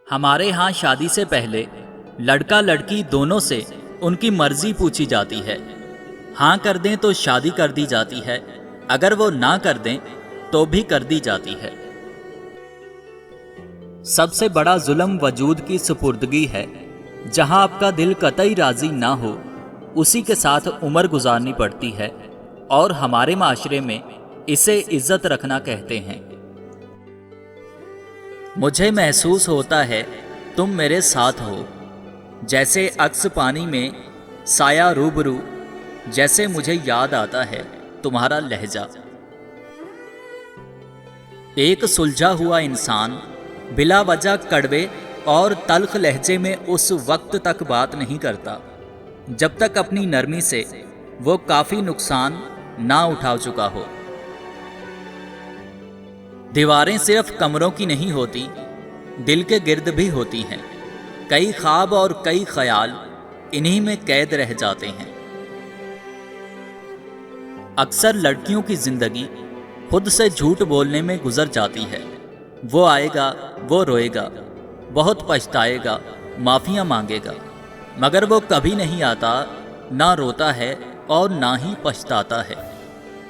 ہمارے ہاں شادی سے پہلے لڑکا لڑکی دونوں سے ان کی مرضی پوچھی جاتی ہے۔ ہاں کر دیں تو شادی کر دی جاتی ہے، اگر وہ نہ کر دیں تو بھی کر دی جاتی ہے۔ سب سے بڑا ظلم وجود کی سپردگی ہے۔ جہاں آپ کا دل قطعی راضی نہ ہو، اسی کے ساتھ عمر گزارنی پڑتی ہے، اور ہمارے معاشرے میں اسے عزت رکھنا کہتے ہیں۔ مجھے محسوس ہوتا ہے تم میرے ساتھ ہو، جیسے عکس پانی میں سایہ روبرو، جیسے مجھے یاد آتا ہے تمہارا لہجہ۔ ایک سلجھا ہوا انسان بلا وجہ کڑوے اور تلخ لہجے میں اس وقت تک بات نہیں کرتا جب تک اپنی نرمی سے وہ کافی نقصان نہ اٹھا چکا ہو۔ دیواریں صرف کمروں کی نہیں ہوتی، دل کے گرد بھی ہوتی ہیں۔ کئی خواب اور کئی خیال انہی میں قید رہ جاتے ہیں۔ اکثر لڑکیوں کی زندگی خود سے جھوٹ بولنے میں گزر جاتی ہے۔ وہ آئے گا، وہ روئے گا، بہت پچھتائے گا، معافیاں مانگے گا، مگر وہ کبھی نہیں آتا، نہ روتا ہے اور نہ ہی پچھتاتا ہے۔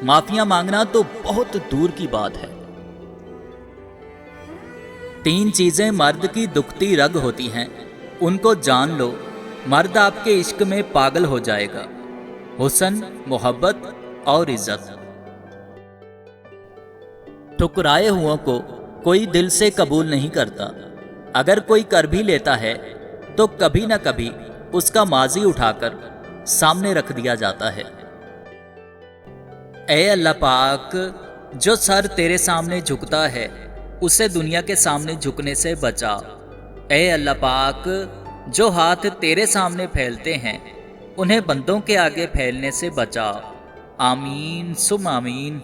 معافیاں مانگنا تو بہت دور کی بات ہے۔ 3 چیزیں مرد کی دکھتی رگ ہوتی ہیں، ان کو جان لو، مرد آپ کے عشق میں پاگل ہو جائے گا: حسن، محبت اور عزت۔ ٹھکرائے ہوں کو کوئی دل سے قبول نہیں کرتا، اگر کوئی کر بھی لیتا ہے تو کبھی نہ کبھی اس کا ماضی اٹھا کر سامنے رکھ دیا جاتا ہے۔ اے اللہ پاک، جو سر تیرے سامنے جھکتا ہے اسے دنیا کے سامنے جھکنے سے بچا۔ اے اللہ پاک، جو ہاتھ تیرے سامنے پھیلتے ہیں انہیں بندوں کے آگے پھیلنے سے بچا۔ آمین ثم آمین۔